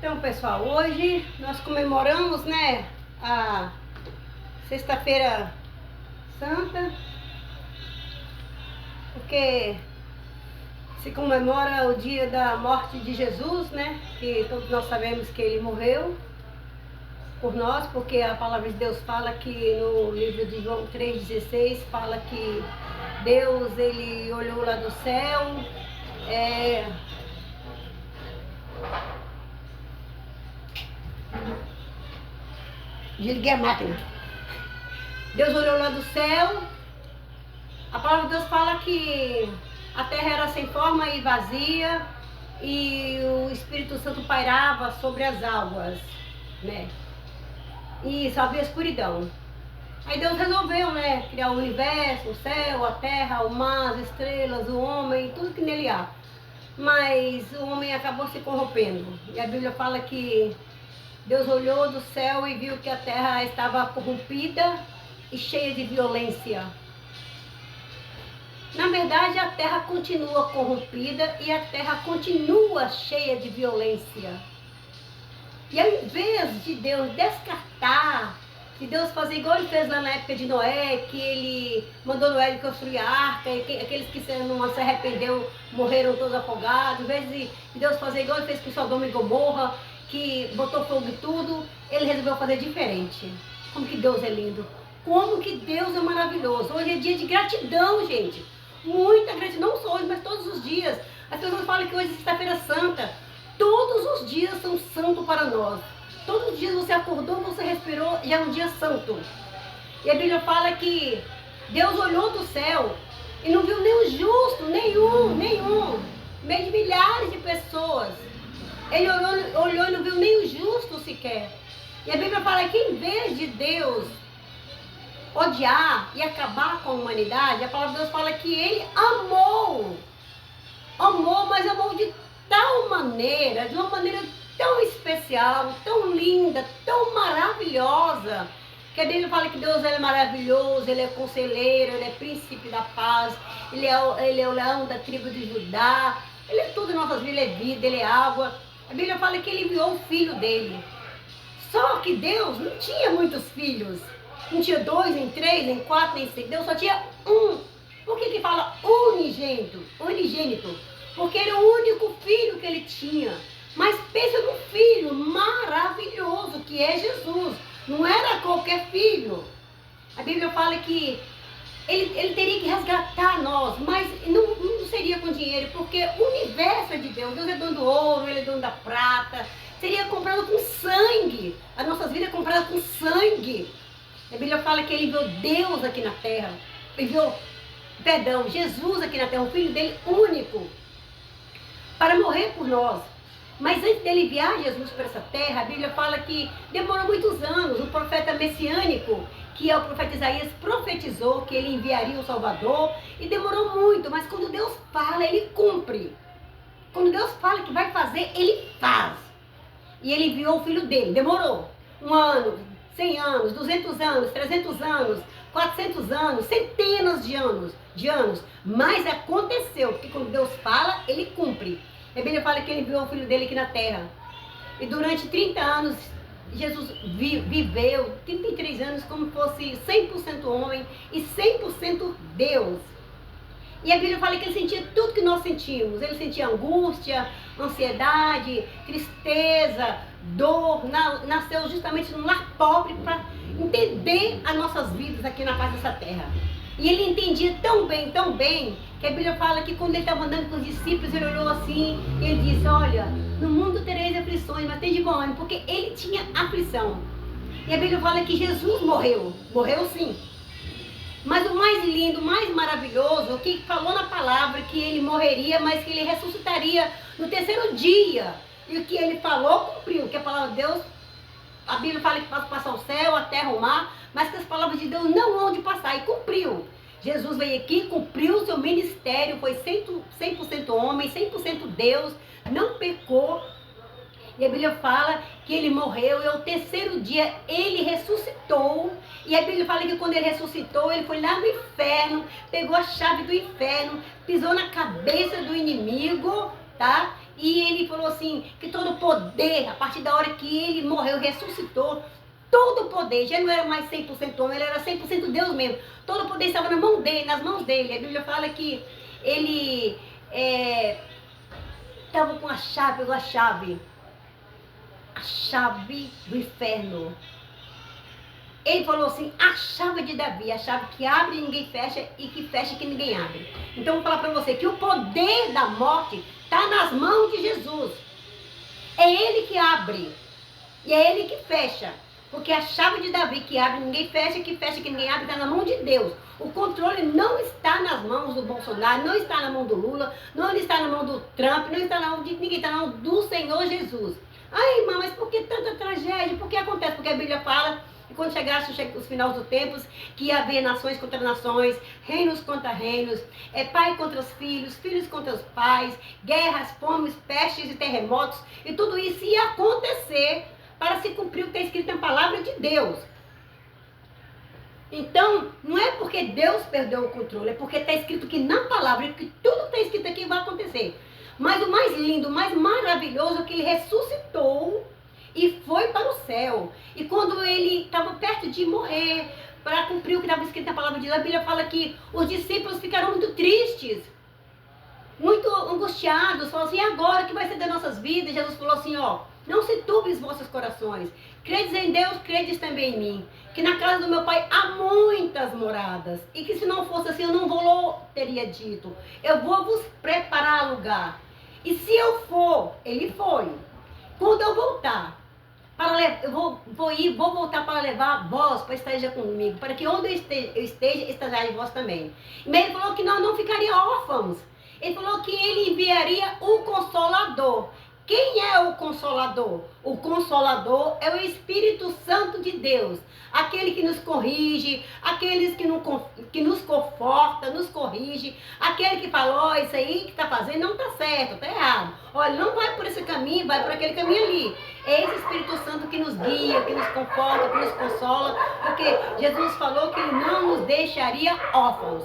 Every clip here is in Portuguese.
Então, pessoal, hoje nós comemoramos, né, a Sexta-feira Santa, porque se comemora o dia da morte de Jesus, né, que todos nós sabemos que ele morreu por nós, porque a palavra de Deus fala que no livro de João 3,16 fala que Deus, ele olhou lá do céu, desliguei a máquina. Deus olhou lá do céu. A palavra de Deus fala que a terra era sem forma e vazia e o Espírito Santo pairava sobre as águas, né? E só havia escuridão. Aí Deus resolveu, né, criar o universo, o céu, a terra, o mar, as estrelas, o homem, tudo que nele há. Mas o homem acabou se corrompendo. E a Bíblia fala que Deus olhou do céu e viu que a terra estava corrompida e cheia de violência. Na verdade, a terra continua corrompida e a terra continua cheia de violência. E ao invés de Deus descartar, de Deus fazer igual ele fez lá na época de Noé, que ele mandou Noé construir a arca, e aqueles que não se arrependeu morreram todos afogados, ao invés de Deus fazer igual ele fez com Sodoma e Gomorra, que botou fogo em tudo, ele resolveu fazer diferente. Como que Deus é lindo, como que Deus é maravilhoso. Hoje é dia de gratidão, gente, muita gratidão, não só hoje, mas todos os dias. As pessoas falam que hoje é Sexta-feira Santa. Todos os dias são santos para nós. Todos os dias você acordou, você respirou, já é um dia santo. E a Bíblia fala que Deus olhou do céu e não viu nenhum justo, nenhum, no meio de milhares de pessoas. Ele olhou e não viu nenhum justo sequer. E a Bíblia fala que em vez de Deus odiar e acabar com a humanidade, a palavra de Deus fala que ele amou, mas amou de tal maneira, de uma maneira tão especial, tão linda, tão maravilhosa, que a Bíblia fala que Deus é maravilhoso, ele é conselheiro, ele é príncipe da paz, ele é o leão da tribo de Judá, ele é tudo em nossas vidas, ele é vida, ele é água. A Bíblia fala que ele enviou o filho dele. Só que Deus não tinha muitos filhos, não tinha 2, nem 3, nem 4, nem 5, Deus só tinha um. Por que fala unigênito? Porque era o único filho que ele tinha. Mas pensa no filho maravilhoso que é Jesus. Não era qualquer filho. A Bíblia fala que ele teria que resgatar nós, mas não seria com dinheiro, porque o universo é de Deus. Deus é dono do ouro, ele é dono da prata. Seria comprado com sangue. As nossas vidas é comprada com sangue. A Bíblia fala que ele enviou Deus aqui na terra. Jesus aqui na terra, o filho dele único, para morrer por nós. Mas antes dele enviar Jesus para essa terra, a Bíblia fala que demorou muitos anos. O profeta messiânico, que é o profeta Isaías, profetizou que ele enviaria o Salvador, e demorou muito, mas quando Deus fala, ele cumpre. Quando Deus fala que vai fazer, ele faz. E ele enviou o filho dele, demorou 1 ano, 100 anos, 200 anos, 300 anos, 400 anos, centenas de anos, mas aconteceu, porque quando Deus fala, ele cumpre. A Bíblia fala que ele enviou o filho dele aqui na terra. E durante 30 anos, Jesus viveu 33 anos como fosse 100% homem e 100% Deus. E a Bíblia fala que ele sentia tudo que nós sentimos. Ele sentia angústia, ansiedade, tristeza, dor. Nasceu justamente num lar pobre para entender as nossas vidas aqui na face dessa terra. E ele entendia tão bem, que a Bíblia fala que quando ele estava andando com os discípulos, ele olhou assim e ele disse: olha, no mundo tereis aflições, mas tem de bom ânimo, porque ele tinha aflição. E a Bíblia fala que Jesus morreu sim. Mas o mais lindo, o mais maravilhoso, o que falou na palavra, que ele morreria, mas que ele ressuscitaria no 3º dia. E o que ele falou, cumpriu, que a palavra de Deus, a Bíblia fala que pode passar o céu, a terra, o mar, mas que as palavras de Deus não vão de passar, e cumpriu. Jesus veio aqui, cumpriu o seu ministério, foi 100% homem, 100% Deus, não pecou. E a Bíblia fala que ele morreu e ao 3º dia ele ressuscitou. E a Bíblia fala que quando ele ressuscitou, ele foi lá no inferno, pegou a chave do inferno, pisou na cabeça do inimigo, tá? E ele falou assim, que todo o poder, a partir da hora que ele morreu, ressuscitou, todo o poder, já não era mais 100% homem, ele era 100% Deus mesmo. Todo o poder estava na mão dele, nas mãos dele. A Bíblia fala que ele estava com a chave do inferno. Ele falou assim, a chave de Davi, a chave que abre e ninguém fecha, e que fecha e que ninguém abre. Então, eu vou falar para você que o poder da morte está nas mãos de Jesus. É ele que abre, e é ele que fecha. Porque a chave de Davi que abre e ninguém fecha, que fecha e que ninguém abre, está na mão de Deus. O controle não está nas mãos do Bolsonaro, não está na mão do Lula, não está na mão do Trump, não está na mão de ninguém, está na mão do Senhor Jesus. Ai, irmã, mas por que tanta tragédia? Por que acontece? Porque a Bíblia fala que quando chegasse os finais dos tempos, que ia haver nações contra nações, reinos contra reinos, pai contra os filhos, filhos contra os pais, guerras, fomes, pestes e terremotos, e tudo isso ia acontecer para se cumprir o que está escrito na palavra de Deus. Então, não é porque Deus perdeu o controle, é porque está escrito que na palavra, que tudo que está escrito aqui vai acontecer. Mas o mais lindo, o mais maravilhoso é que ele ressuscitou e foi para o céu. E quando ele estava perto de morrer, para cumprir o que estava escrito na palavra de Deus, a Bíblia fala que os discípulos ficaram muito tristes, muito angustiados, falaram assim, e agora o que vai ser das nossas vidas? Jesus falou assim, ó, não se turbem os vossos corações, credes em Deus, credes também em mim, que na casa do meu pai há muitas moradas, e que se não fosse assim, eu não vou, teria dito, eu vou vos preparar lugar, e se eu for, ele foi, quando eu voltar, eu vou voltar para levar vós para esteja comigo, para que onde eu esteja, estejais vós também. Mas ele falou que nós não ficaríamos órfãos. Ele falou que ele enviaria o Consolador. Quem é o Consolador? O Consolador é o Espírito Santo de Deus. Aquele que nos corrige, aqueles que nos conforta, nos corrige. Aquele que fala, ó, isso aí que está fazendo não está certo, está errado. Olha, não vai por esse caminho, vai por aquele caminho ali. É esse Espírito Santo que nos guia, que nos conforta, que nos consola. Porque Jesus falou que ele não nos deixaria órfãos.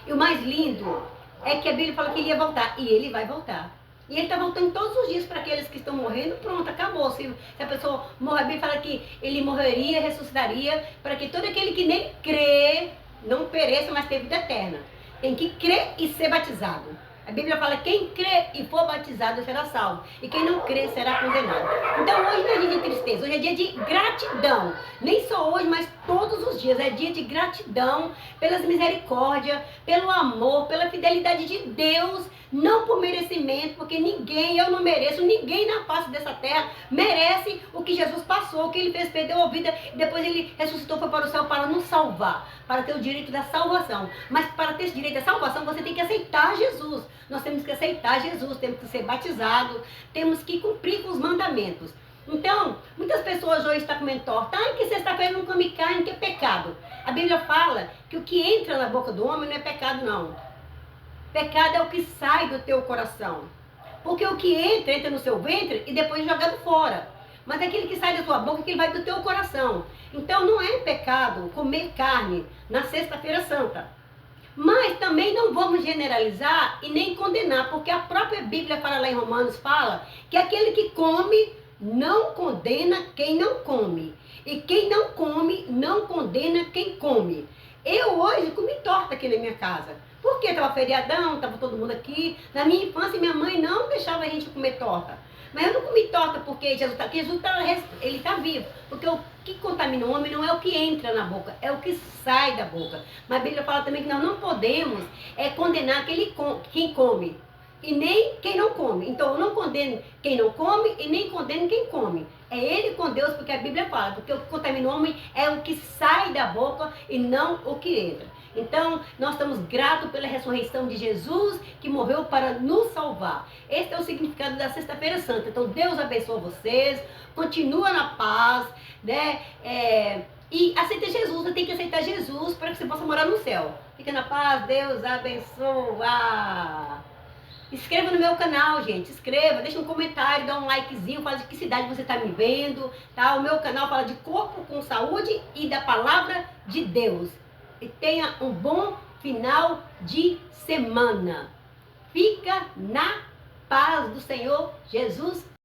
E o mais lindo é que a Bíblia fala que ele ia voltar. E ele vai voltar. E ele está voltando todos os dias para aqueles que estão morrendo, pronto, acabou. Se a pessoa morrer, a Bíblia fala que ele morreria, ressuscitaria, para que todo aquele que nele crê não pereça, mas tenha vida eterna. Tem que crer e ser batizado. A Bíblia fala que quem crê e for batizado será salvo. E quem não crê será condenado. Então hoje não é dia de tristeza, hoje é dia de gratidão. Nem só hoje, mas todos os dias. É dia de gratidão pelas misericórdias, pelo amor, pela fidelidade de Deus. Não por merecimento, porque ninguém, eu não mereço, ninguém na face dessa terra merece o que Jesus passou, o que ele fez, perdeu a vida, e depois ele ressuscitou, foi para o céu para nos salvar, para ter o direito da salvação. Mas para ter esse direito da salvação, você tem que aceitar Jesus. Nós temos que aceitar Jesus, temos que ser batizados, temos que cumprir com os mandamentos. Então, muitas pessoas hoje estão comendo torta, que sexta-feira não come carne, que é pecado. A Bíblia fala que o que entra na boca do homem não é pecado, não. Pecado é o que sai do teu coração. Porque o que entra no seu ventre e depois é jogado fora. Mas aquele que sai da tua boca, que vai do teu coração. Então não é pecado comer carne na sexta-feira santa. Mas também não vamos generalizar e nem condenar, porque a própria Bíblia fala lá em Romanos, fala que aquele que come não condena quem não come. E quem não come não condena quem come. Eu hoje comi torta aqui na minha casa. Porque estava feriadão, estava todo mundo aqui. Na minha infância, minha mãe não deixava a gente comer torta. Mas eu não comi torta porque Jesus está aqui, ele está vivo. Porque o que contamina o homem não é o que entra na boca, é o que sai da boca. Mas a Bíblia fala também que nós não podemos condenar quem come e nem quem não come. Então eu não condeno quem não come e nem condeno quem come. É ele com Deus, porque a Bíblia fala, porque o que contamina o homem é o que sai da boca e não o que entra. Então, nós estamos gratos pela ressurreição de Jesus, que morreu para nos salvar. Esse é o significado da Sexta-feira Santa. Então, Deus abençoa vocês, continua na paz, né? E aceita Jesus, você tem que aceitar Jesus para que você possa morar no céu. Fica na paz, Deus abençoa. Inscreva no meu canal, gente, inscreva, deixa um comentário, dá um likezinho, fala de que cidade você está me vendo, tá? O meu canal fala de corpo com saúde e da palavra de Deus. E tenha um bom final de semana. Fica na paz do Senhor Jesus